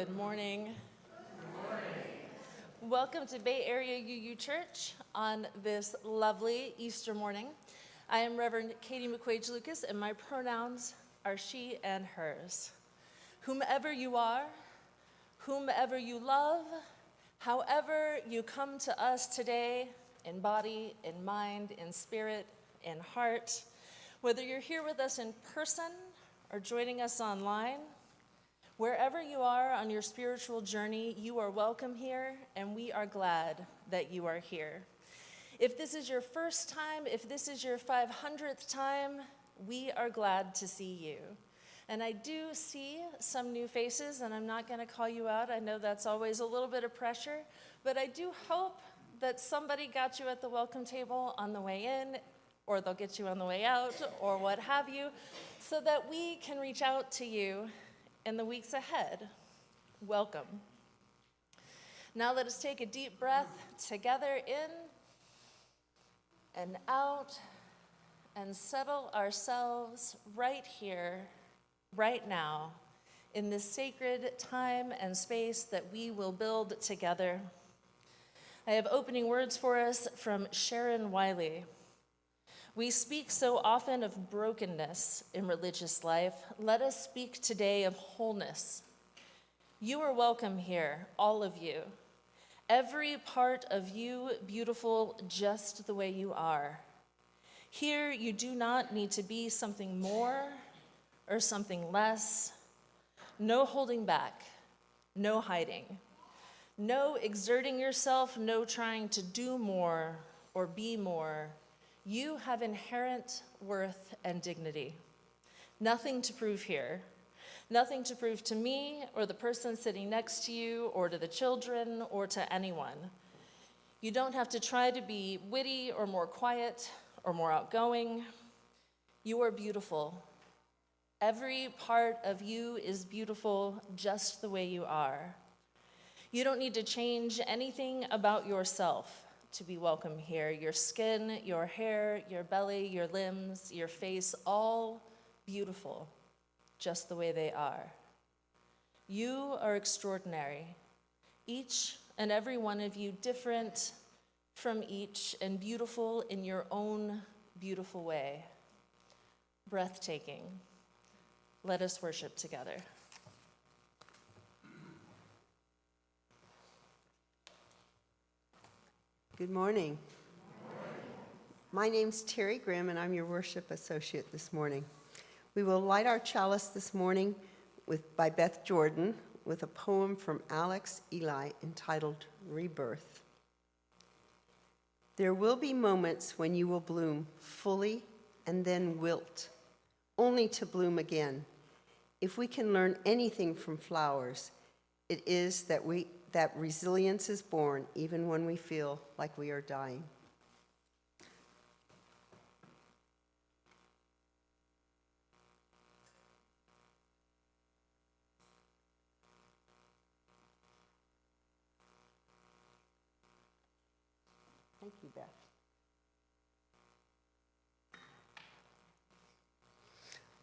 Good morning. Welcome to Bay Area UU Church on this lovely Easter morning. I am Reverend Katie McQuage-Loukas, and my pronouns are she and hers. Whomever you are, whomever you love, however you come to us today, in body, in mind, in spirit, in heart, whether you're here with us in person or joining us online, wherever you are on your spiritual journey, you are welcome here, and we are glad that you are here. If this is your first time, if this is your 500th time, we are glad to see you. And I do see some new faces, and I'm not going to call you out. I know that's always a little bit of pressure, but I do hope that somebody got you at the welcome table on the way in, or they'll get you on the way out, or what have you, so that we can reach out to you in the weeks ahead. Welcome. Now let us take a deep breath together in and out and settle ourselves right here, right now, in this sacred time and space that we will build together. I have opening words for us from Sharon Wiley. We speak so often of brokenness in religious life. Let us speak today of wholeness. You are welcome here, all of you. Every part of you beautiful just the way you are. Here you do not need to be something more or something less. No holding back, no hiding, no exerting yourself, no trying to do more or be more. You have inherent worth and dignity. Nothing to prove here. Nothing to prove to me or the person sitting next to you or to the children or to anyone. You don't have to try to be witty or more quiet or more outgoing. You are beautiful. Every part of you is beautiful just the way you are. You don't need to change anything about yourself to be welcome here. Your skin, your hair, your belly, your limbs, your face, all beautiful, just the way they are. You are extraordinary, each and every one of you different from each and beautiful in your own beautiful way. Breathtaking. Let us worship together. Good morning. My name's Terry Grimm, and I'm your worship associate this morning. We will light our chalice this morning by Beth Jordan with a poem from Alex Eli entitled Rebirth. There will be moments when you will bloom fully and then wilt, only to bloom again. If we can learn anything from flowers, it is that resilience is born even when we feel like we are dying. Thank you, Beth.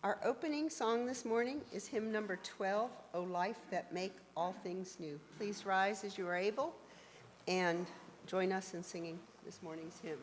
Our opening song this morning is hymn number 12, O Life That Make All Things New. Please rise as you are able and join us in singing this morning's hymn.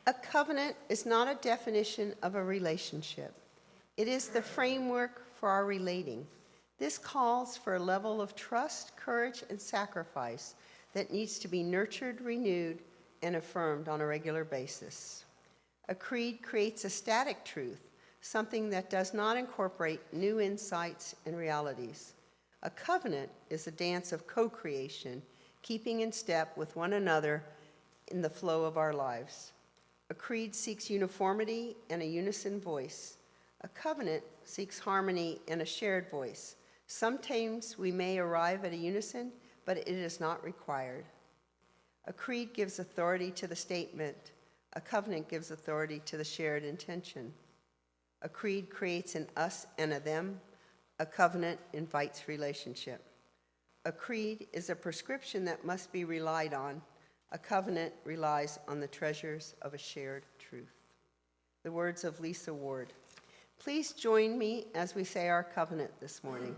A covenant is not a definition of a relationship. It is the framework for our relating. This calls for a level of trust, courage, and sacrifice that needs to be nurtured, renewed, and affirmed on a regular basis. A creed creates a static truth, something that does not incorporate new insights and realities. A covenant is a dance of co-creation, keeping in step with one another in the flow of our lives. A creed seeks uniformity and a unison voice. A covenant seeks harmony and a shared voice. Sometimes we may arrive at a unison, but it is not required. A creed gives authority to the statement. A covenant gives authority to the shared intention. A creed creates an us and a them. A covenant invites relationship. A creed is a prescription that must be relied on. A covenant relies on the treasures of a shared truth. The words of Lisa Ward. Please join me as we say our covenant this morning.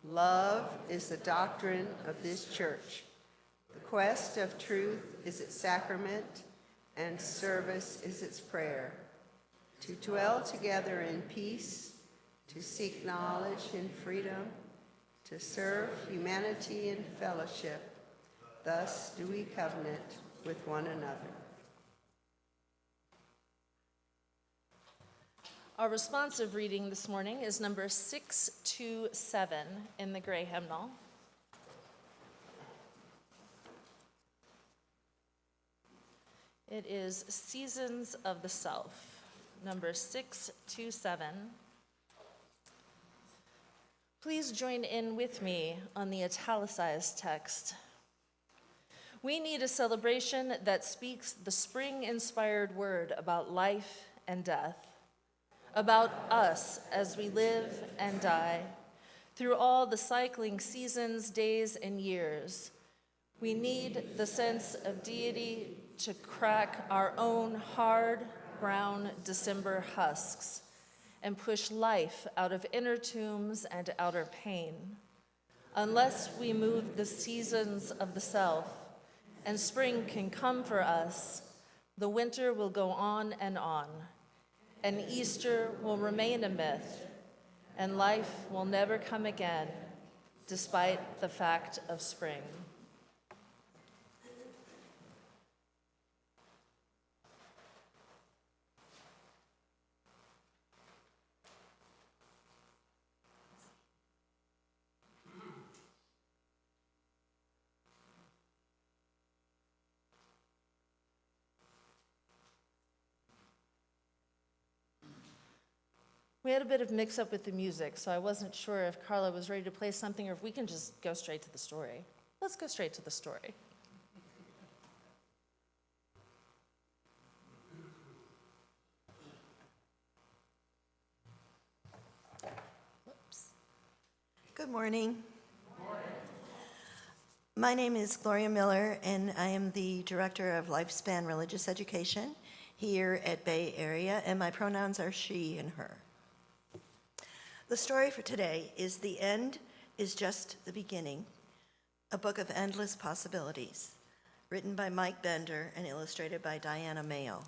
Love is the doctrine of this church. The quest of truth is its sacrament, and service is its prayer. To dwell together in peace, to seek knowledge in freedom, to serve humanity in fellowship. Thus do we covenant with one another. Our responsive reading this morning is number 627 in the Gray Hymnal. It is Seasons of the Self, number 627. Please join in with me on the italicized text. We need a celebration that speaks the spring-inspired word about life and death, about us as we live and die, through all the cycling seasons, days, and years. We need the sense of deity to crack our own hard, brown December husks and push life out of inner tombs and outer pain. Unless we move the seasons of the self and spring can come for us, the winter will go on, and Easter will remain a myth, and life will never come again, despite the fact of spring. We had a bit of mix-up with the music, so I wasn't sure if Carla was ready to play something or if we can just go straight to the story. Let's go straight to the story. Whoops. Good morning. My name is Gloria Miller, and I am the Director of Lifespan Religious Education here at Bay Area, and my pronouns are she and her. The story for today is The End is Just the Beginning, a book of endless possibilities, written by Mike Bender and illustrated by Diana Mayo.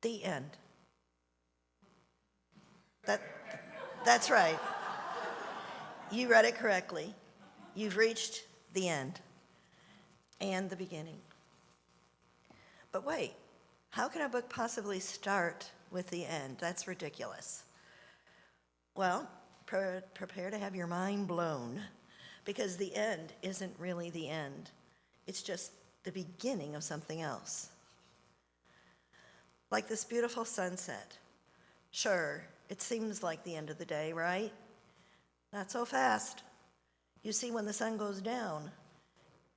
The end. That's right. You read it correctly. You've reached the end and the beginning. But wait, how can a book possibly start with the end? That's ridiculous. Well, prepare to have your mind blown, because the end isn't really the end. It's just the beginning of something else. Like this beautiful sunset. Sure, it seems like the end of the day, right? Not so fast. You see, when the sun goes down,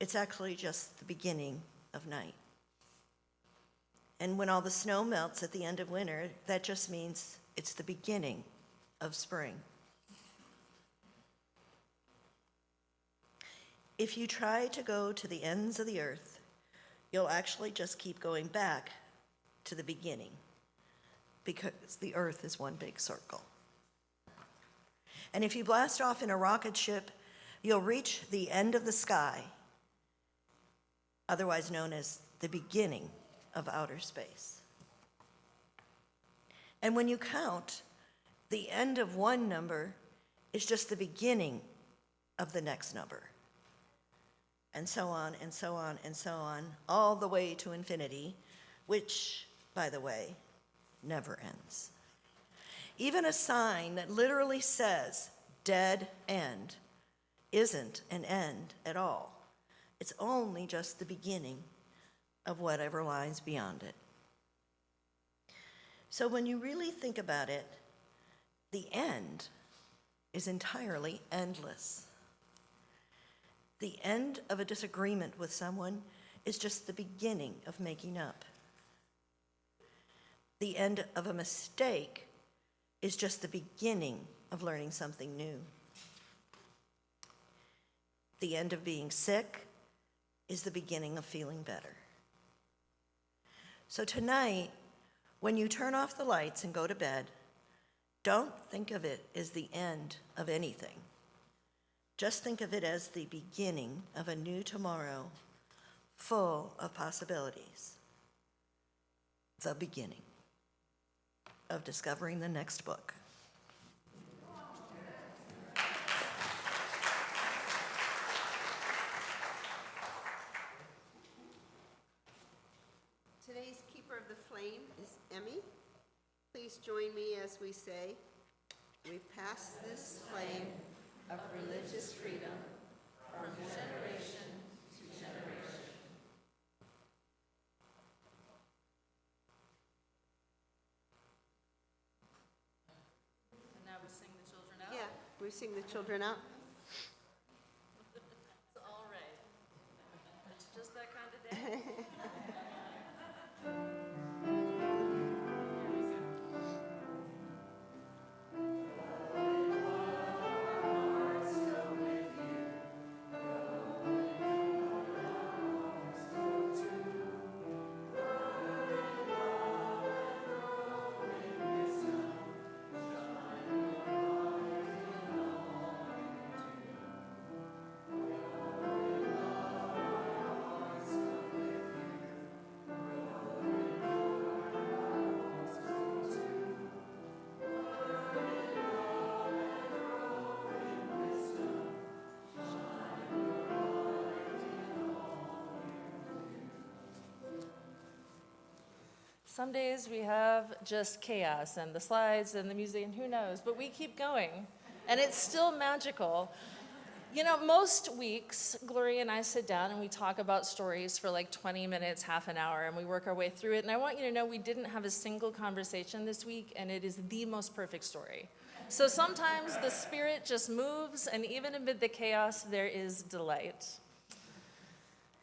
it's actually just the beginning of night. And when all the snow melts at the end of winter, that just means it's the beginning of spring. If you try to go to the ends of the earth, you'll actually just keep going back to the beginning, because the earth is one big circle. And if you blast off in a rocket ship, you'll reach the end of the sky, otherwise known as the beginning of outer space. And when you count, the end of one number is just the beginning of the next number. And so on, and so on, and so on, all the way to infinity, which, by the way, never ends. Even a sign that literally says dead end isn't an end at all. It's only just the beginning of whatever lies beyond it. So when you really think about it, the end is entirely endless. The end of a disagreement with someone is just the beginning of making up. The end of a mistake is just the beginning of learning something new. The end of being sick is the beginning of feeling better. So tonight, when you turn off the lights and go to bed, don't think of it as the end of anything. Just think of it as the beginning of a new tomorrow, full of possibilities. The beginning of discovering the next book. Today's keeper of the flame is Emmy. Please join me as we say, we pass this flame of religious freedom from generation to generation. And now we sing the children out? Yeah, we sing the children out. It's all right. It's just that kind of day. Some days we have just chaos and the slides and the music and who knows, but we keep going and it's still magical. You know, most weeks, Gloria and I sit down and we talk about stories for like 20 minutes, half an hour, and we work our way through it. And I want you to know we didn't have a single conversation this week, and it is the most perfect story. So sometimes the spirit just moves, and even amid the chaos, there is delight.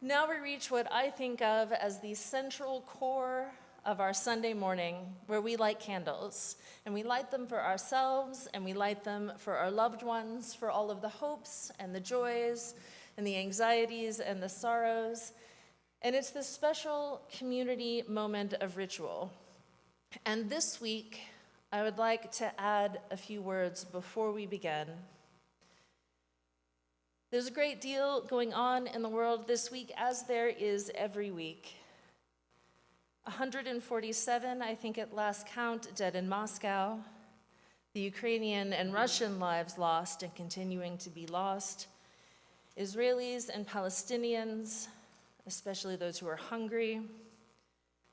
Now we reach what I think of as the central core of our Sunday morning, where we light candles. And we light them for ourselves, and we light them for our loved ones, for all of the hopes and the joys and the anxieties and the sorrows. And it's this special community moment of ritual. And this week, I would like to add a few words before we begin. There's a great deal going on in the world this week, as there is every week. 147, I think at last count, dead in Moscow. The Ukrainian and Russian lives lost and continuing to be lost. Israelis and Palestinians, especially those who are hungry.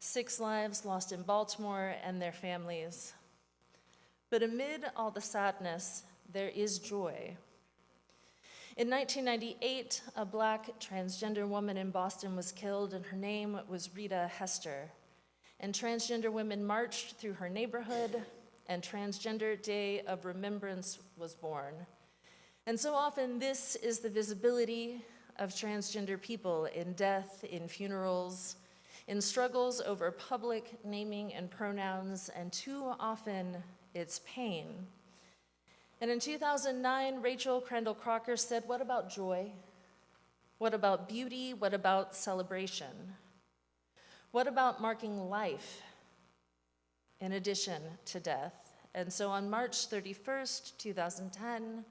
6 lives lost in Baltimore and their families. But amid all the sadness, there is joy. In 1998, a black transgender woman in Boston was killed, and her name was Rita Hester. And transgender women marched through her neighborhood, and Transgender Day of Remembrance was born. And so often, this is the visibility of transgender people in death, in funerals, in struggles over public naming and pronouns, and too often, it's pain. And in 2009, Rachel Crandall Crocker said, "What about joy? What about beauty? What about celebration? What about marking life in addition to death And so on March 31st, 2010,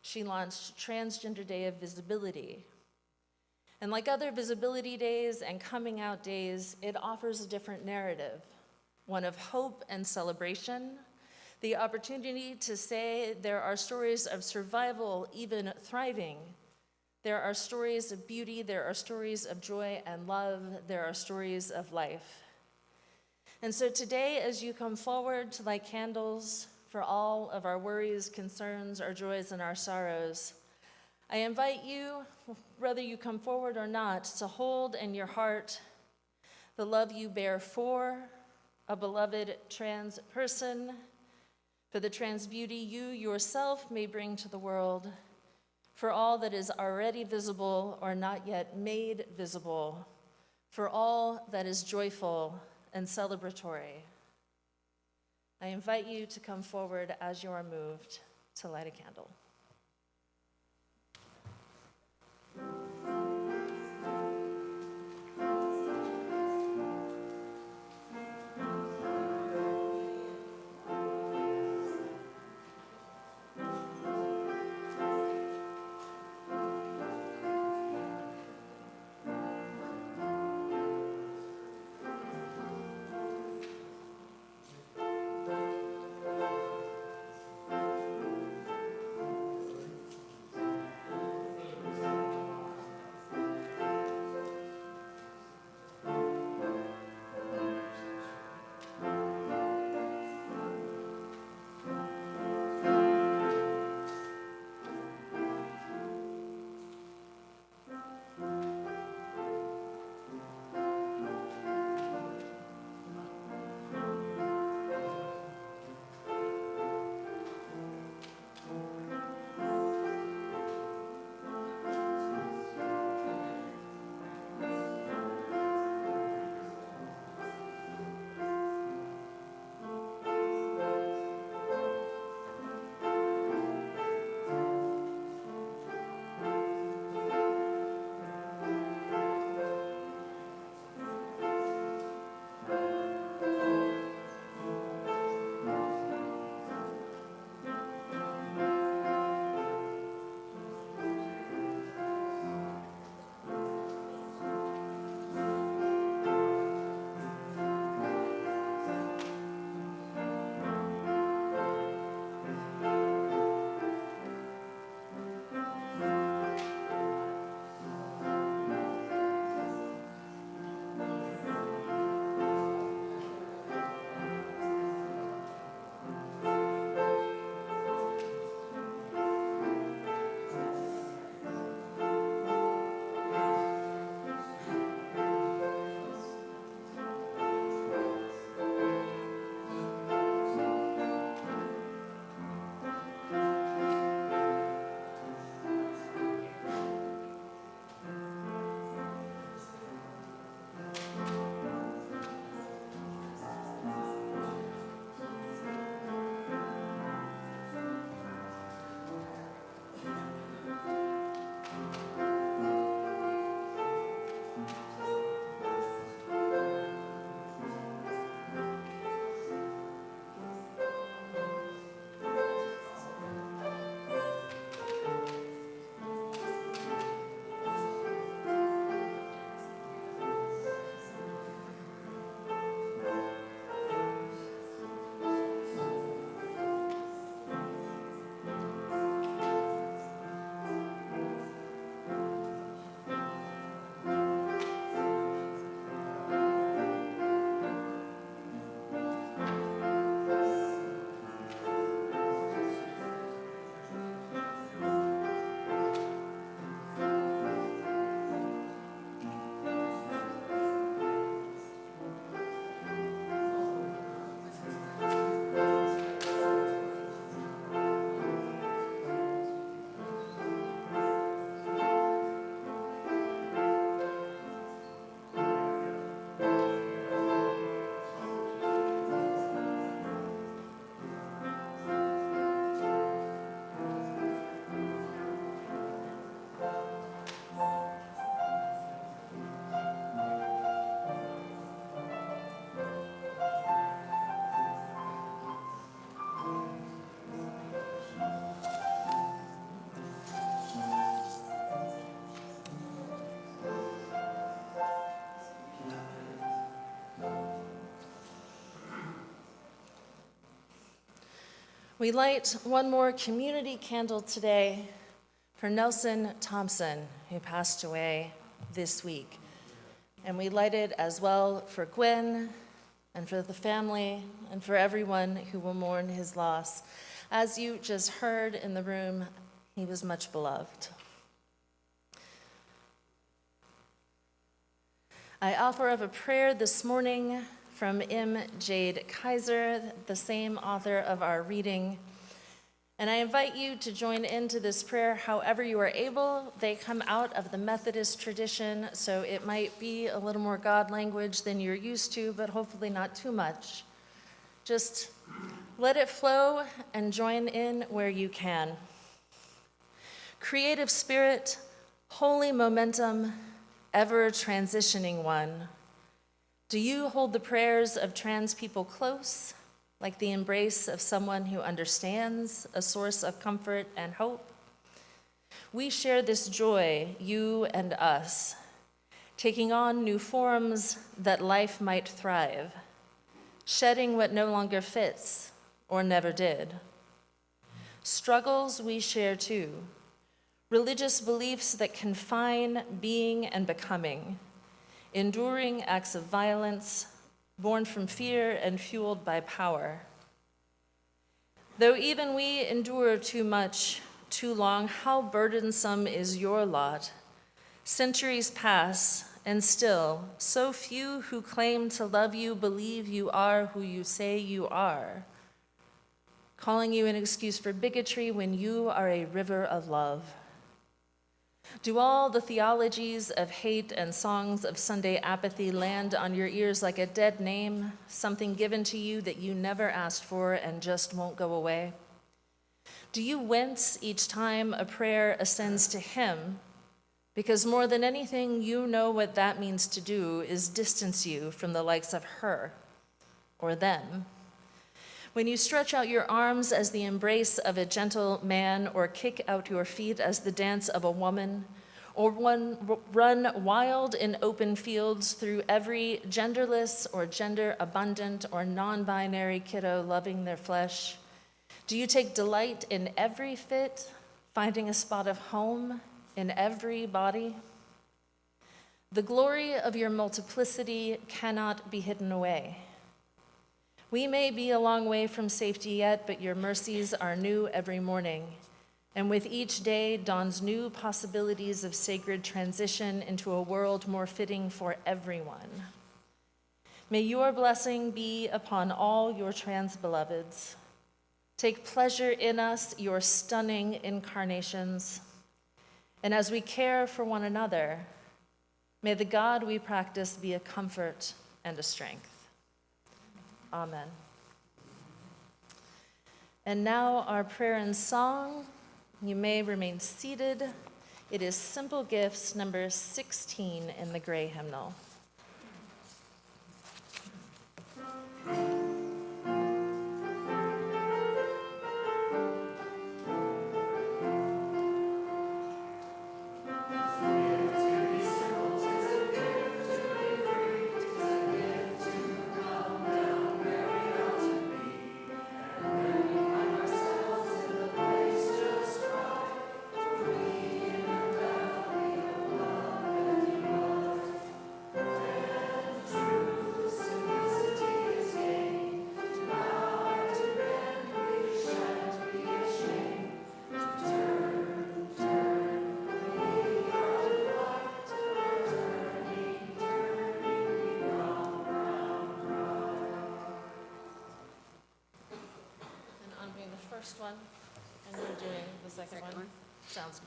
she launched Transgender Day of Visibility. And like other visibility days and coming out days, it offers a different narrative, one of hope and celebration, the opportunity to say there are stories of survival, even thriving. There are stories of beauty, there are stories of joy and love, there are stories of life. And so today, as you come forward to light candles for all of our worries, concerns, our joys, and our sorrows, I invite you, whether you come forward or not, to hold in your heart the love you bear for a beloved trans person, for the trans beauty you yourself may bring to the world, for all that is already visible or not yet made visible, for all that is joyful and celebratory. I invite you to come forward as you are moved to light a candle. We light one more community candle today for Nelson Thompson, who passed away this week. And we light it as well for Gwen and for the family and for everyone who will mourn his loss. As you just heard in the room, he was much beloved. I offer up a prayer this morning from M. Jade Kaiser, the same author of our reading. And I invite you to join into this prayer however you are able. They come out of the Methodist tradition, so it might be a little more God language than you're used to, but hopefully not too much. Just let it flow and join in where you can. Creative Spirit, holy momentum, ever transitioning one, do you hold the prayers of trans people close, like the embrace of someone who understands, a source of comfort and hope? We share this joy, you and us, taking on new forms that life might thrive, shedding what no longer fits or never did. Struggles we share too, religious beliefs that confine being and becoming, enduring acts of violence, born from fear and fueled by power. Though even we endure too much, too long, how burdensome is your lot? Centuries pass, and still, so few who claim to love you believe you are who you say you are, calling you an excuse for bigotry when you are a river of love. Do all the theologies of hate and songs of Sunday apathy land on your ears like a dead name, something given to you that you never asked for and just won't go away? Do you wince each time a prayer ascends to him? Because more than anything, you know what that means to do is distance you from the likes of her or them. When you stretch out your arms as the embrace of a gentle man, or kick out your feet as the dance of a woman, or run wild in open fields through every genderless or gender-abundant or non-binary kiddo loving their flesh, do you take delight in every fit, finding a spot of home in every body? The glory of your multiplicity cannot be hidden away. We may be a long way from safety yet, but your mercies are new every morning. And with each day dawns new possibilities of sacred transition into a world more fitting for everyone. May your blessing be upon all your trans beloveds. Take pleasure in us, your stunning incarnations. And as we care for one another, may the God we practice be a comfort and a strength. Amen. And now our prayer and song. You may remain seated. It is Simple Gifts, number 16 in the gray hymnal. First one, and you're doing the second one. Sounds good.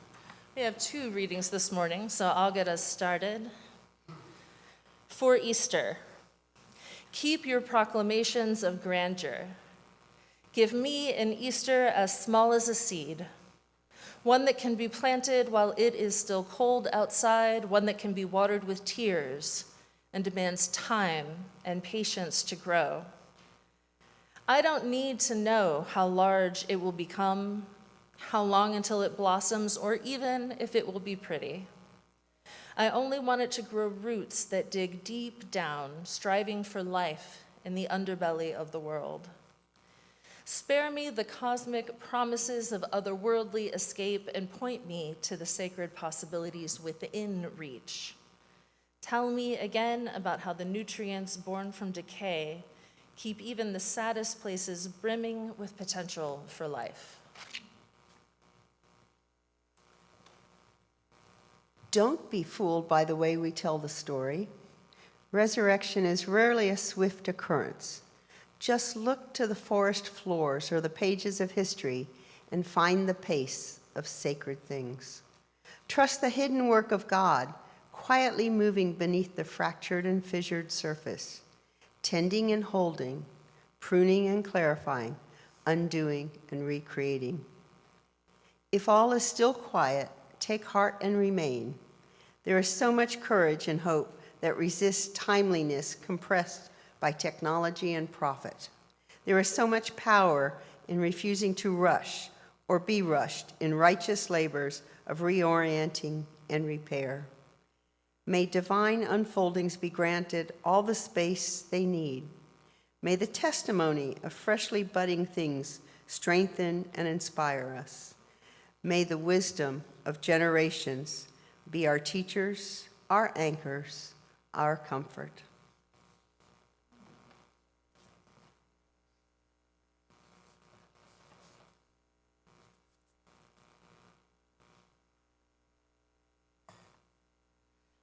We have 2 readings this morning, so I'll get us started. For Easter, keep your proclamations of grandeur. Give me an Easter as small as a seed, one that can be planted while it is still cold outside, one that can be watered with tears and demands time and patience to grow. I don't need to know how large it will become, how long until it blossoms, or even if it will be pretty. I only want it to grow roots that dig deep down, striving for life in the underbelly of the world. Spare me the cosmic promises of otherworldly escape and point me to the sacred possibilities within reach. Tell me again about how the nutrients born from decay keep even the saddest places brimming with potential for life. Don't be fooled by the way we tell the story. Resurrection is rarely a swift occurrence. Just look to the forest floors or the pages of history and find the pace of sacred things. Trust the hidden work of God, quietly moving beneath the fractured and fissured surface, tending and holding, pruning and clarifying, undoing and recreating. If all is still quiet, take heart and remain. There is so much courage and hope that resists timeliness compressed by technology and profit. There is so much power in refusing to rush or be rushed in righteous labors of reorienting and repair. May divine unfoldings be granted all the space they need. May the testimony of freshly budding things strengthen and inspire us. May the wisdom of generations be our teachers, our anchors, our comfort.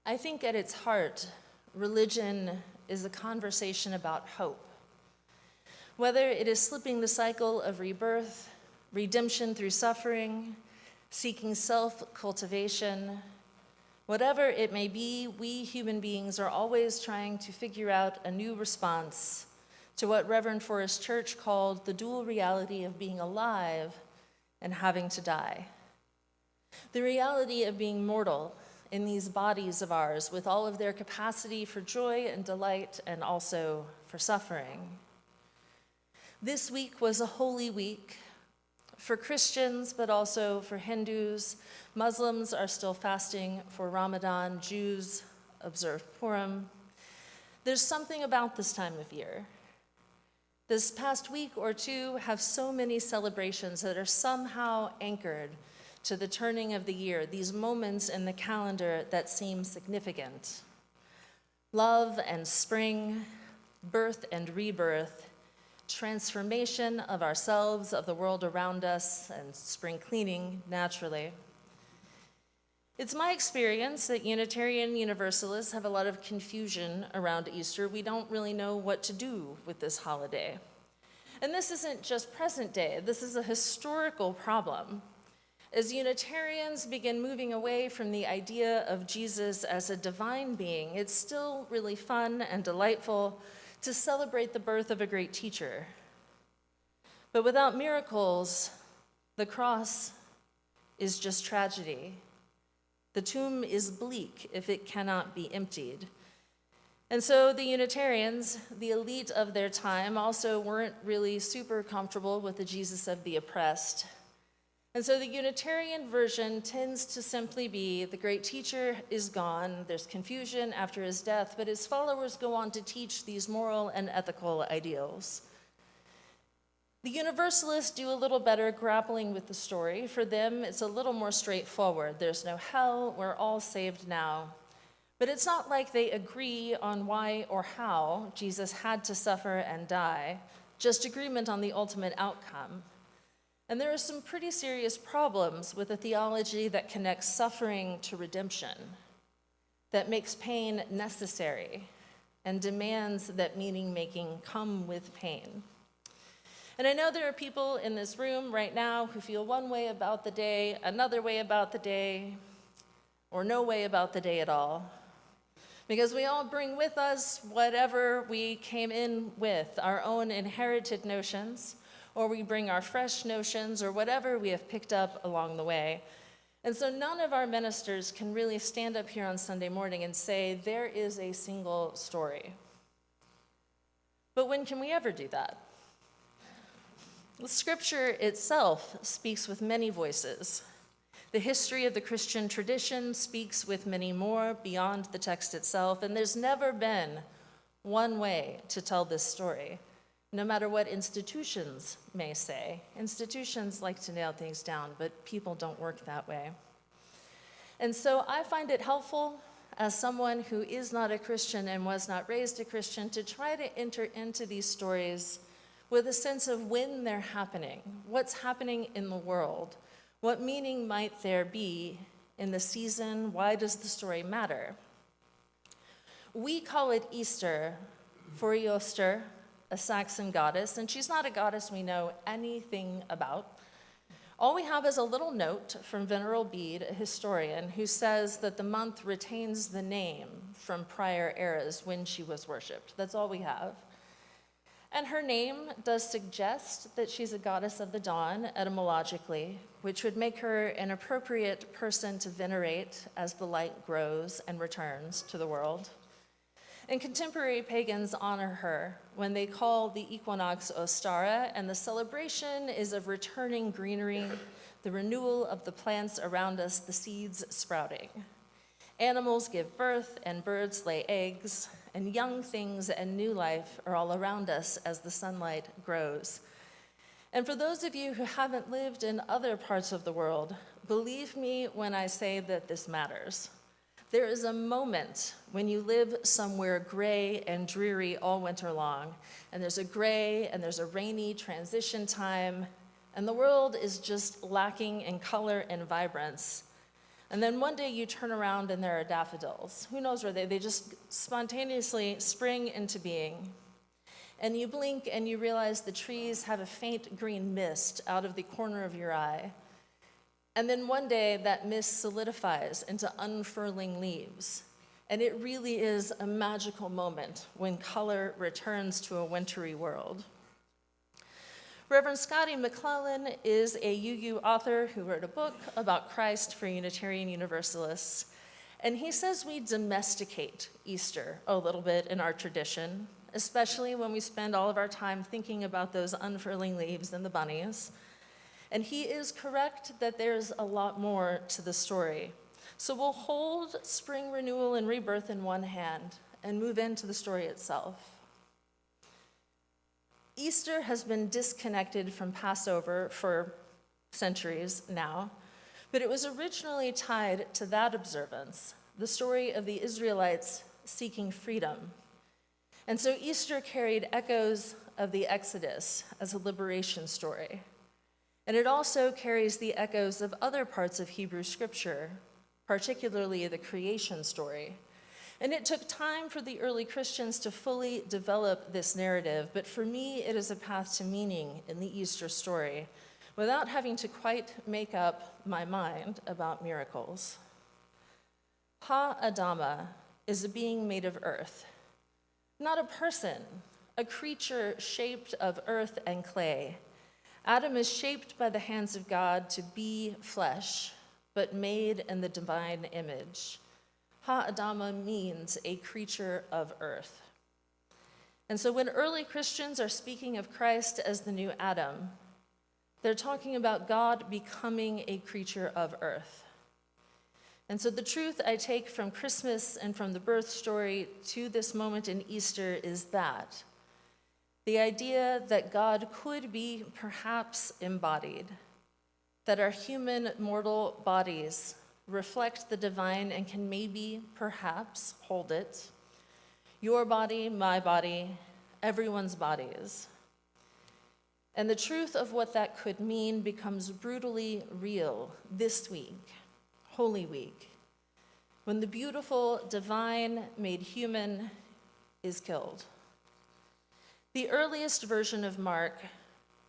I think at its heart, religion is a conversation about hope. Whether it is slipping the cycle of rebirth, redemption through suffering, seeking self-cultivation, whatever it may be, we human beings are always trying to figure out a new response to what Reverend Forrest Church called the dual reality of being alive and having to die. The reality of being mortal in these bodies of ours with all of their capacity for joy and delight and also for suffering. This week was a holy week for Christians, but also for Hindus. Muslims are still fasting for Ramadan. Jews observe Purim. There's something about this time of year. This past week or two have so many celebrations that are somehow anchored to the turning of the year, these moments in the calendar that seem significant. Love and spring, birth and rebirth, transformation of ourselves, of the world around us, and spring cleaning, naturally. It's my experience that Unitarian Universalists have a lot of confusion around Easter. We don't really know what to do with this holiday. And this isn't just present day, this is a historical problem. As Unitarians begin moving away from the idea of Jesus as a divine being, it's still really fun and delightful to celebrate the birth of a great teacher. But without miracles, the cross is just tragedy. The tomb is bleak if it cannot be emptied. And so the Unitarians, the elite of their time, also weren't really super comfortable with the Jesus of the oppressed. And so the Unitarian version tends to simply be the great teacher is gone, there's confusion after his death, but his followers go on to teach these moral and ethical ideals. The Universalists do a little better grappling with the story. For them, it's a little more straightforward. There's no hell, we're all saved now. But it's not like they agree on why or how Jesus had to suffer and die, just agreement on the ultimate outcome. And there are some pretty serious problems with a theology that connects suffering to redemption, that makes pain necessary, and demands that meaning-making come with pain. And I know there are people in this room right now who feel one way about the day, another way about the day, or no way about the day at all. Because we all bring with us whatever we came in with, our own inherited notions, or we bring our fresh notions, or whatever we have picked up along the way. And so none of our ministers can really stand up here on Sunday morning and say, there is a single story. But when can we ever do that? The scripture itself speaks with many voices. The history of the Christian tradition speaks with many more beyond the text itself, and there's never been one way to tell this story. no matter what institutions may say. Institutions like to nail things down, but people don't work that way. And so I find it helpful, as someone who is not a Christian and was not raised a Christian, to try to enter into these stories with a sense of when they're happening, what's happening in the world, what meaning might there be in the season, why does the story matter? We call it Easter for Eoster, a Saxon goddess, and she's not a goddess we know anything about. All we have is a little note from Venerable Bede, a historian, who says that the month retains the name from prior eras when she was worshipped. That's all we have. And her name does suggest that she's a goddess of the dawn, etymologically, which would make her an appropriate person to venerate as the light grows and returns to the world. And contemporary pagans honor her when they call the equinox Ostara, and the celebration is of returning greenery, the renewal of the plants around us, the seeds sprouting. Animals give birth, and birds lay eggs, and young things and new life are all around us as the sunlight grows. And for those of you who haven't lived in other parts of the world, believe me when I say that this matters. There is a moment when you live somewhere gray and dreary all winter long, and there's a gray and there's a rainy transition time, and the world is just lacking in color and vibrance. And then one day you turn around and there are daffodils. Who knows where they just spontaneously spring into being. And you blink and you realize the trees have a faint green mist out of the corner of your eye. And then one day that mist solidifies into unfurling leaves. And it really is a magical moment when color returns to a wintry world. Reverend Scotty McClellan is a UU author who wrote a book about Christ for Unitarian Universalists. And he says we domesticate Easter a little bit in our tradition, especially when we spend all of our time thinking about those unfurling leaves and the bunnies. And he is correct that there's a lot more to the story. So we'll hold spring renewal and rebirth in one hand and move into the story itself. Easter has been disconnected from Passover for centuries now, but it was originally tied to that observance, the story of the Israelites seeking freedom. And so Easter carried echoes of the Exodus as a liberation story. And it also carries the echoes of other parts of Hebrew scripture, particularly the creation story. And it took time for the early Christians to fully develop this narrative, but for me, it is a path to meaning in the Easter story, without having to quite make up my mind about miracles. Ha-Adama is a being made of earth, not a person, a creature shaped of earth and clay. Adam is shaped by the hands of God to be flesh, but made in the divine image. Ha-Adama means a creature of earth. And so when early Christians are speaking of Christ as the new Adam, they're talking about God becoming a creature of earth. And so the truth I take from Christmas and from the birth story to this moment in Easter is that the idea that God could be perhaps embodied, that our human mortal bodies reflect the divine and can maybe, perhaps, hold it. Your body, my body, everyone's bodies. And the truth of what that could mean becomes brutally real this week, Holy Week, when the beautiful divine made human is killed. The earliest version of Mark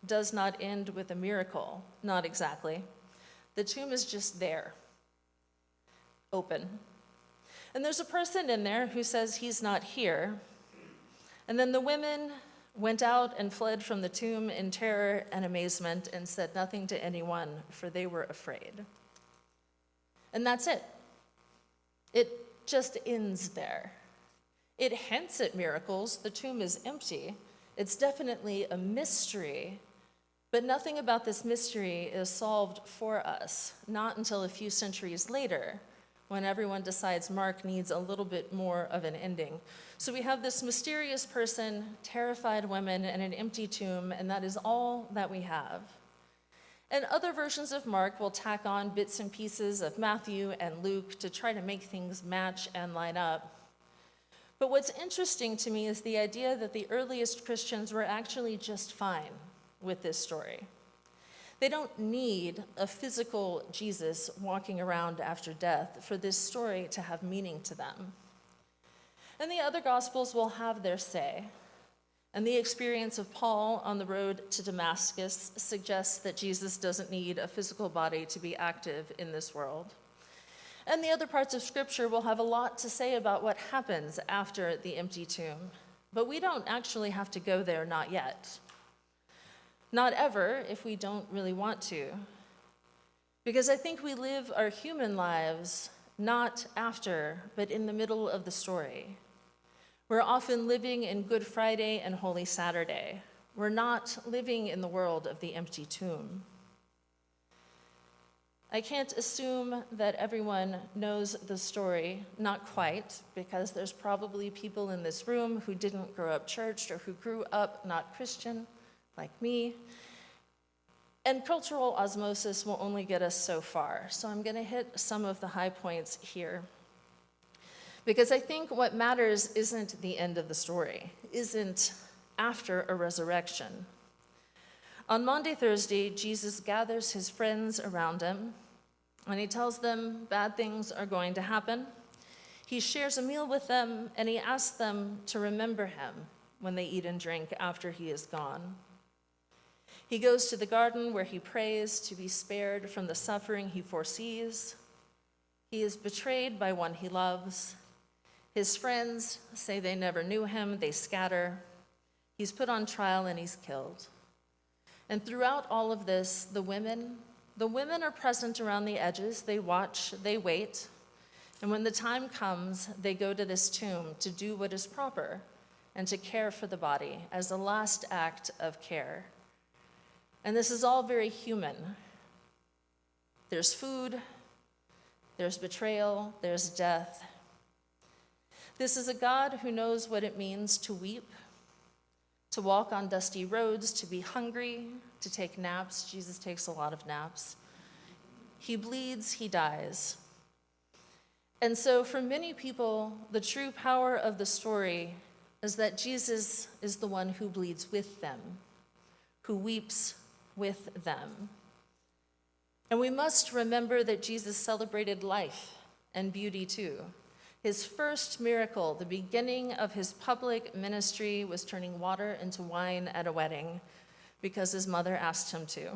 does not end with a miracle, not exactly. The tomb is just there, open. And there's a person in there who says he's not here. And then the women went out and fled from the tomb in terror and amazement and said nothing to anyone, for they were afraid. And that's it. It just ends there. It hints at miracles. The tomb is empty. It's definitely a mystery, but nothing about this mystery is solved for us, not until a few centuries later, when everyone decides Mark needs a little bit more of an ending. So we have this mysterious person, terrified women, and an empty tomb, and that is all that we have. And other versions of Mark will tack on bits and pieces of Matthew and Luke to try to make things match and line up. But what's interesting to me is the idea that the earliest Christians were actually just fine with this story. They don't need a physical Jesus walking around after death for this story to have meaning to them. And the other Gospels will have their say. And the experience of Paul on the road to Damascus suggests that Jesus doesn't need a physical body to be active in this world. And the other parts of Scripture will have a lot to say about what happens after the empty tomb. But we don't actually have to go there, not yet. Not ever, if we don't really want to. Because I think we live our human lives not after, but in the middle of the story. We're often living in Good Friday and Holy Saturday. We're not living in the world of the empty tomb. I can't assume that everyone knows the story, not quite, because there's probably people in this room who didn't grow up churched or who grew up not Christian, like me. And cultural osmosis will only get us so far, so I'm going to hit some of the high points here. Because I think what matters isn't the end of the story, isn't after a resurrection. On Maundy Thursday, Jesus gathers his friends around him, and he tells them bad things are going to happen. He shares a meal with them, and he asks them to remember him when they eat and drink after he is gone. He goes to the garden where he prays to be spared from the suffering he foresees. He is betrayed by one he loves. His friends say they never knew him, they scatter. He's put on trial and he's killed. And throughout all of this, the women are present around the edges. They watch, they wait. And when the time comes, they go to this tomb to do what is proper and to care for the body as a last act of care. And this is all very human. There's food, there's betrayal, there's death. This is a God who knows what it means to weep, to walk on dusty roads, to be hungry, to take naps. Jesus takes a lot of naps. He bleeds, he dies. And so for many people, the true power of the story is that Jesus is the one who bleeds with them, who weeps with them. And we must remember that Jesus celebrated life and beauty too. His first miracle, the beginning of his public ministry, was turning water into wine at a wedding because his mother asked him to.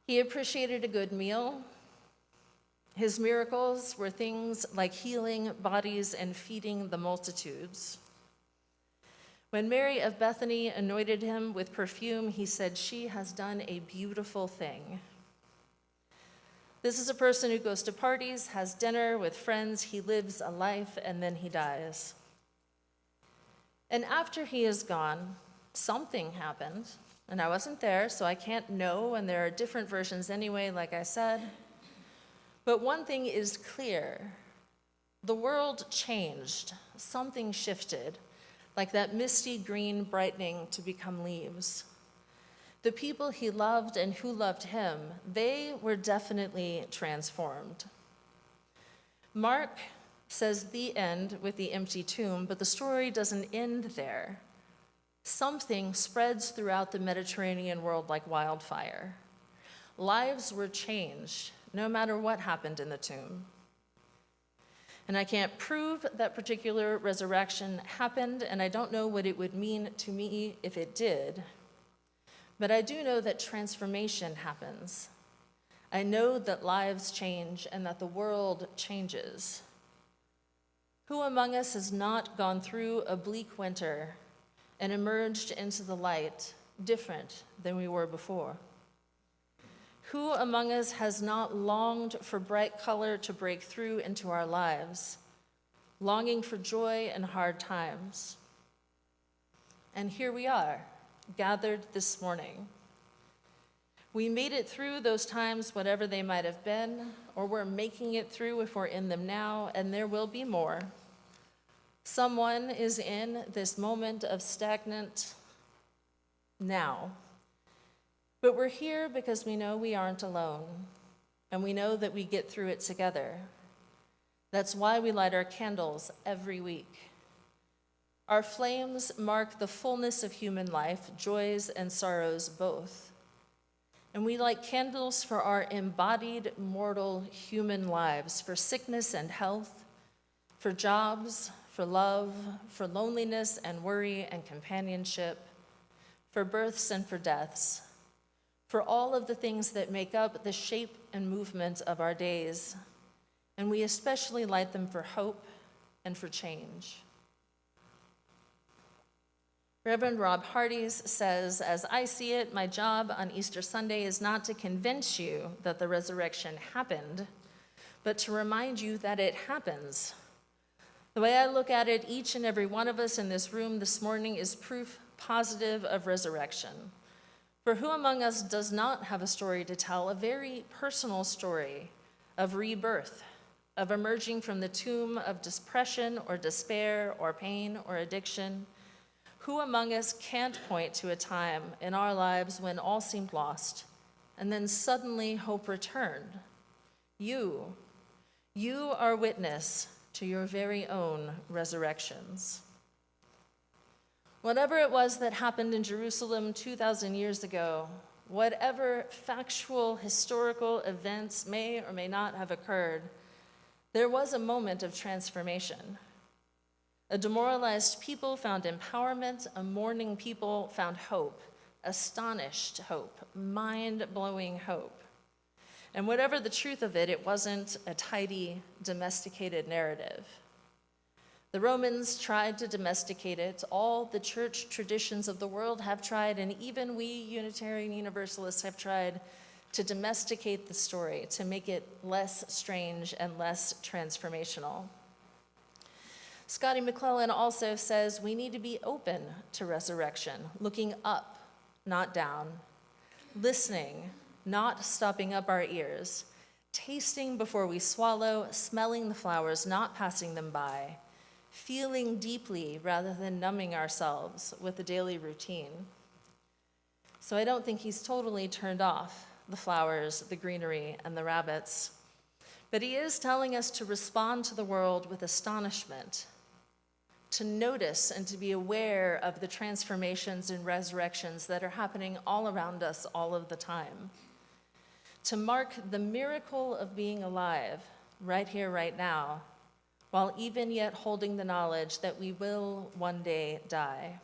He appreciated a good meal. His miracles were things like healing bodies and feeding the multitudes. When Mary of Bethany anointed him with perfume, he said, "She has done a beautiful thing." This is a person who goes to parties, has dinner with friends, he lives a life, and then he dies. And after he is gone, something happened, and I wasn't there, so I can't know, and there are different versions anyway, like I said. But one thing is clear. The world changed. Something shifted, like that misty green brightening to become leaves. The people he loved and who loved him, they were definitely transformed. Mark says the end with the empty tomb, but the story doesn't end there. Something spreads throughout the Mediterranean world like wildfire. Lives were changed, no matter what happened in the tomb. And I can't prove that particular resurrection happened, and I don't know what it would mean to me if it did. But I do know that transformation happens. I know that lives change and that the world changes. Who among us has not gone through a bleak winter and emerged into the light different than we were before? Who among us has not longed for bright color to break through into our lives, longing for joy in hard times? And here we are, gathered this morning. We made it through those times, whatever they might have been, or we're making it through if we're in them now, and there will be more. Someone is in this moment of stagnant now. But we're here because we know we aren't alone, and we know that we get through it together. That's why we light our candles every week. Our flames mark the fullness of human life, joys and sorrows both. And we light candles for our embodied mortal human lives, for sickness and health, for jobs, for love, for loneliness and worry and companionship, for births and for deaths, for all of the things that make up the shape and movement of our days. And we especially light them for hope and for change. Reverend Rob Hardy's says, "As I see it, my job on Easter Sunday is not to convince you that the resurrection happened, but to remind you that it happens. The way I look at it, each and every one of us in this room this morning is proof positive of resurrection. For who among us does not have a story to tell, a very personal story of rebirth, of emerging from the tomb of depression or despair or pain or addiction? Who among us can't point to a time in our lives when all seemed lost, and then suddenly hope returned? You are witness to your very own resurrections. Whatever it was that happened in Jerusalem 2,000 years ago, whatever factual, historical events may or may not have occurred, there was a moment of transformation. A demoralized people found empowerment, a mourning people found hope, astonished hope, mind-blowing hope. And whatever the truth of it, it wasn't a tidy, domesticated narrative. The Romans tried to domesticate it. All the church traditions of the world have tried, and even we Unitarian Universalists have tried to domesticate the story, to make it less strange and less transformational. Scotty McClellan also says we need to be open to resurrection, looking up, not down, listening, not stopping up our ears, tasting before we swallow, smelling the flowers, not passing them by, feeling deeply rather than numbing ourselves with the daily routine. So I don't think he's totally turned off the flowers, the greenery, and the rabbits, but he is telling us to respond to the world with astonishment, to notice and to be aware of the transformations and resurrections that are happening all around us all of the time, to mark the miracle of being alive right here, right now, while even yet holding the knowledge that we will one day die.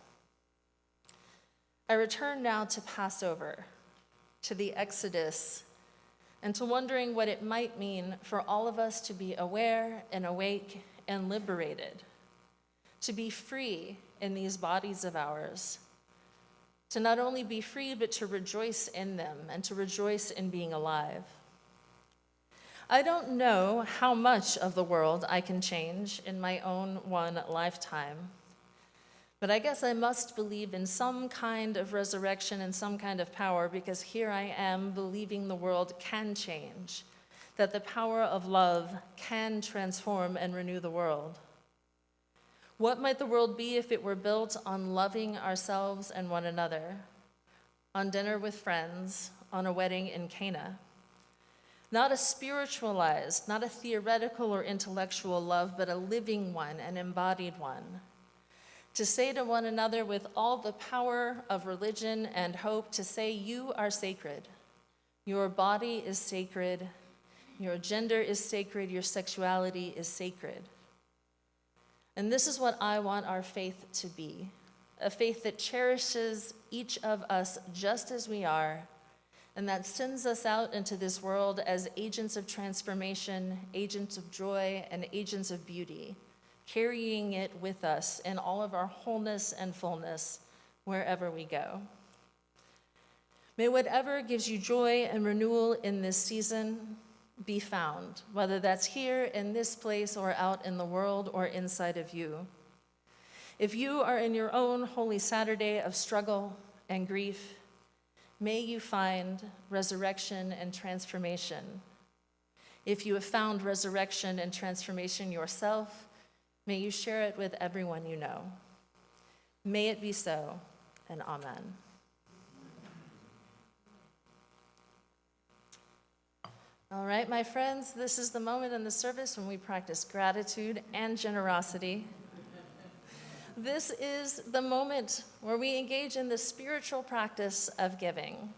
I return now to Passover, to the Exodus, and to wondering what it might mean for all of us to be aware and awake and liberated, to be free in these bodies of ours, to not only be free, but to rejoice in them and to rejoice in being alive. I don't know how much of the world I can change in my own one lifetime, but I guess I must believe in some kind of resurrection and some kind of power, because here I am believing the world can change, that the power of love can transform and renew the world. What might the world be if it were built on loving ourselves and one another, on dinner with friends, on a wedding in Cana? Not a spiritualized, not a theoretical or intellectual love, but a living one, an embodied one. To say to one another with all the power of religion and hope, to say, you are sacred. Your body is sacred. Your gender is sacred. Your sexuality is sacred. And this is what I want our faith to be, a faith that cherishes each of us just as we are, and that sends us out into this world as agents of transformation, agents of joy, and agents of beauty, carrying it with us in all of our wholeness and fullness wherever we go. May whatever gives you joy and renewal in this season be found, whether that's here in this place or out in the world or inside of you. If you are in your own Holy Saturday of struggle and grief, may you find resurrection and transformation. If you have found resurrection and transformation yourself, may you share it with everyone you know. May it be so, and amen. All right, my friends, this is the moment in the service when we practice gratitude and generosity. This is the moment where we engage in the spiritual practice of giving.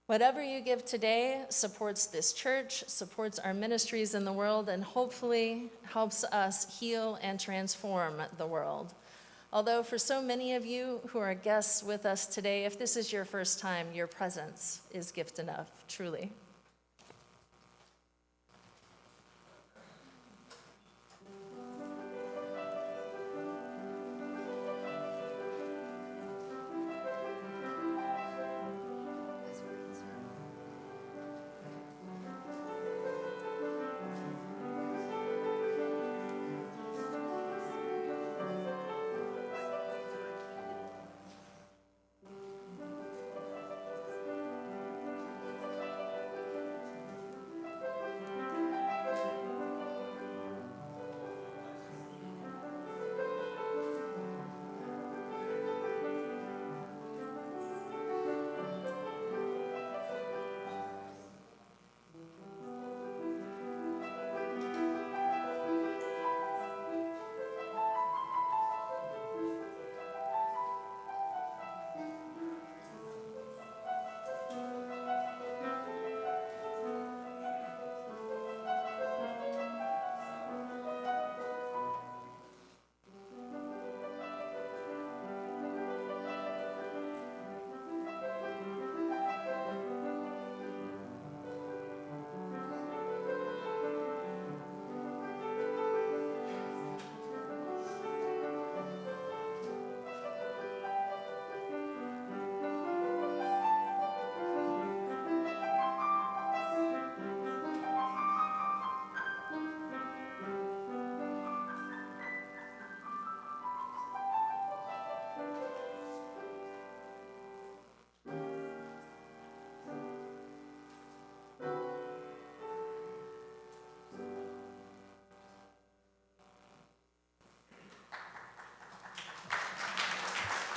Whatever you give today supports this church, supports our ministries in the world, and hopefully helps us heal and transform the world. Although for so many of you who are guests with us today, if this is your first time, your presence is gift enough, truly.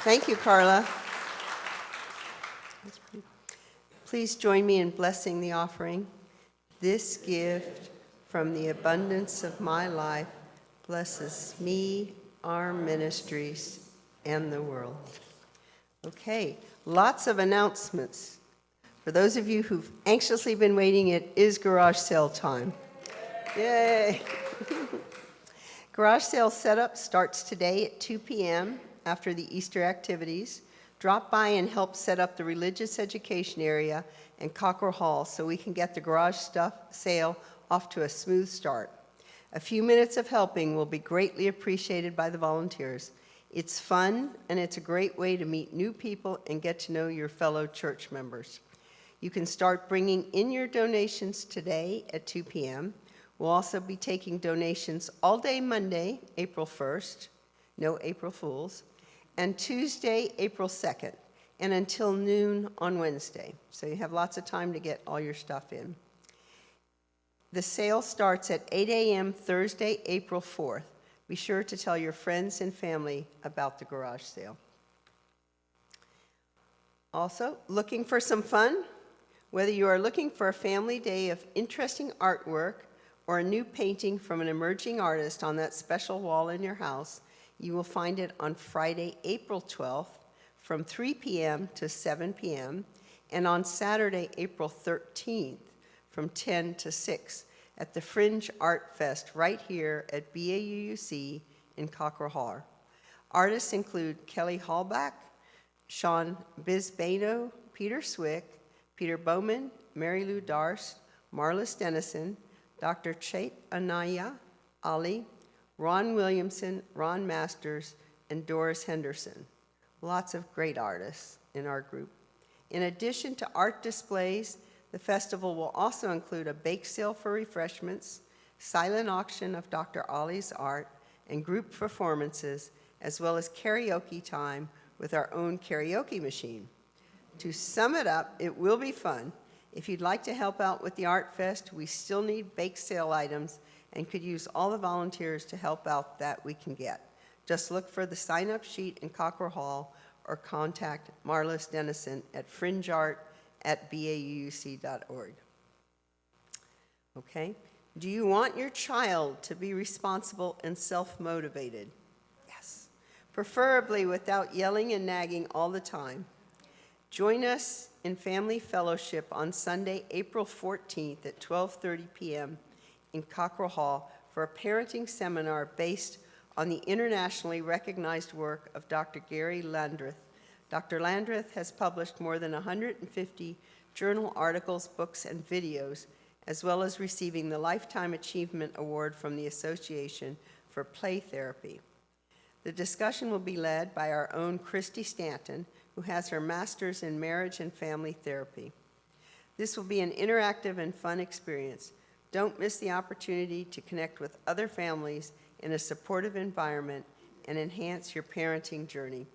Thank you, Carla. Please join me in blessing the offering. This gift from the abundance of my life blesses me, our ministries, and the world. Okay, lots of announcements. For those of you who've anxiously been waiting, it is garage sale time. Yay! Garage sale setup starts today at 2 p.m. after the Easter activities. Drop by and help set up the religious education area and Cockrell Hall so we can get the garage stuff sale off to a smooth start. A few minutes of helping will be greatly appreciated by the volunteers. It's fun, and it's a great way to meet new people and get to know your fellow church members. You can start bringing in your donations today at 2 p.m. We'll also be taking donations all day Monday, April 1st, no April Fools, and Tuesday, April 2nd, and until noon on Wednesday. So you have lots of time to get all your stuff in. The sale starts at 8 a.m. Thursday, April 4th. Be sure to tell your friends and family about the garage sale. Also, looking for some fun? Whether you are looking for a family day of interesting artwork or a new painting from an emerging artist on that special wall in your house, you will find it on Friday, April 12th from 3 p.m. to 7 p.m. and on Saturday, April 13th from 10 to 6 at the Fringe Art Fest right here at BAUUC in Cockrell Hall. Artists include Kelly Hallback, Sean Bisbano, Peter Swick, Peter Bowman, Mary Lou Darst, Marlis Dennison, Dr. Chait Anaya, Ali, Ron Williamson, Ron Masters, and Doris Henderson. Lots of great artists in our group. In addition to art displays, the festival will also include a bake sale for refreshments, silent auction of Dr. Ali's art, and group performances, as well as karaoke time with our own karaoke machine. To sum it up, it will be fun. If you'd like to help out with the Art Fest, we still need bake sale items and could use all the volunteers to help out that we can get. Just look for the sign-up sheet in Cockrell Hall or contact Marlis Dennison at fringeart@bauc.org. Okay? Do you want your child to be responsible and self-motivated? Yes. Preferably without yelling and nagging all the time. Join us in Family Fellowship on Sunday, April 14th at 12:30 p.m. in Cockrell Hall for a parenting seminar based on the internationally recognized work of Dr. Gary Landreth. Dr. Landreth has published more than 150 journal articles, books, and videos, as well as receiving the Lifetime Achievement Award from the Association for Play Therapy. The discussion will be led by our own Christy Stanton, who has her master's in marriage and family therapy. This will be an interactive and fun experience. Don't miss the opportunity to connect with other families in a supportive environment and enhance your parenting journey.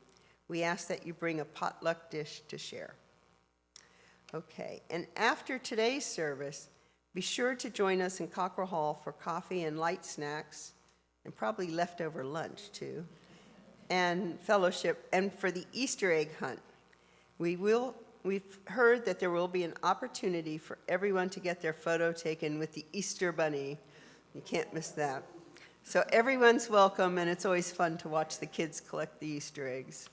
We ask that you bring a potluck dish to share. Okay, and after today's service, be sure to join us in Cockrell Hall for coffee and light snacks, and probably leftover lunch too, and fellowship, and for the Easter egg hunt. We've heard that there will be an opportunity for everyone to get their photo taken with the Easter Bunny. You can't miss that. So everyone's welcome, and it's always fun to watch the kids collect the Easter eggs.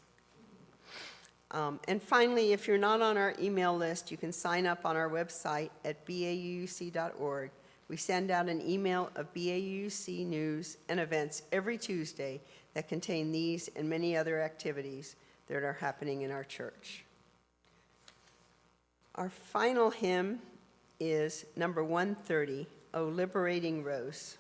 And finally, if you're not on our email list, you can sign up on our website at bauc.org. We send out an email of BAUC news and events every Tuesday that contain these and many other activities that are happening in our church. Our final hymn is number 130, O Liberating Rose.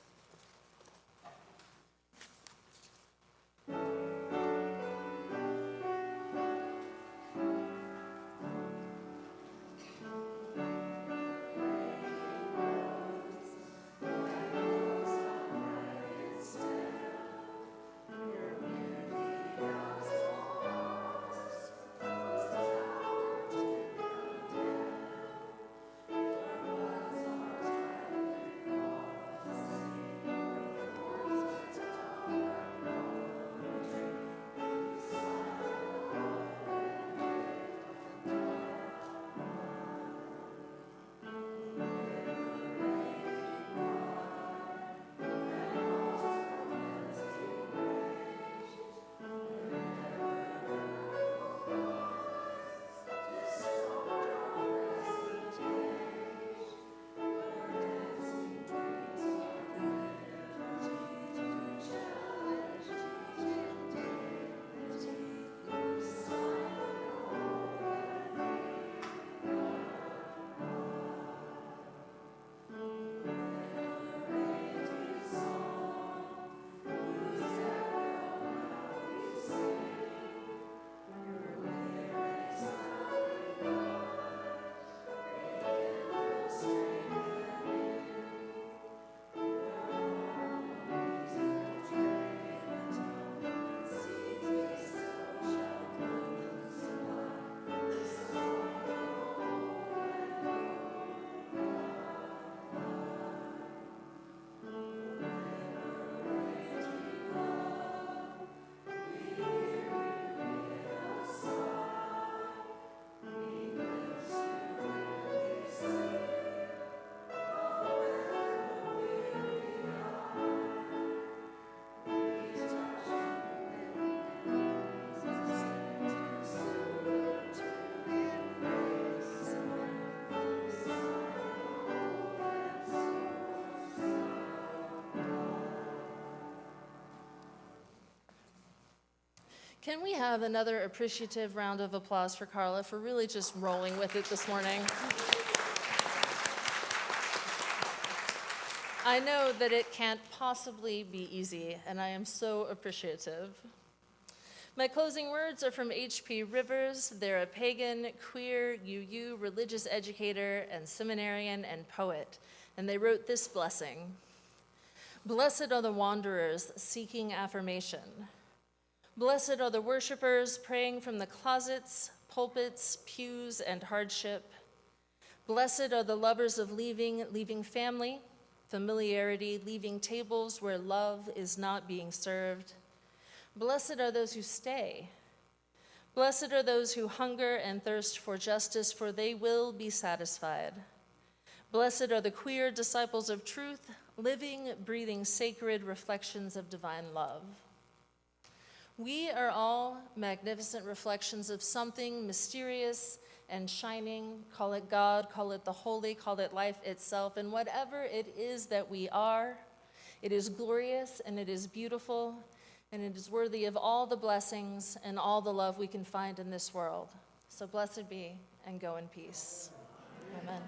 Can we have another appreciative round of applause for Carla for really just rolling with it this morning? I know that it can't possibly be easy, and I am so appreciative. My closing words are from H.P. Rivers. They're a pagan, queer, UU religious educator and seminarian and poet, and they wrote this blessing. Blessed are the wanderers seeking affirmation. Blessed are the worshipers praying from the closets, pulpits, pews, and hardship. Blessed are the lovers of leaving family, familiarity, leaving tables where love is not being served. Blessed are those who stay. Blessed are those who hunger and thirst for justice, for they will be satisfied. Blessed are the queer disciples of truth, living, breathing sacred reflections of divine love. We are all magnificent reflections of something mysterious and shining. Call it God, call it the holy, call it life itself. And whatever it is that we are, it is glorious and it is beautiful, and it is worthy of all the blessings and all the love we can find in this world. So blessed be, and go in peace. Amen.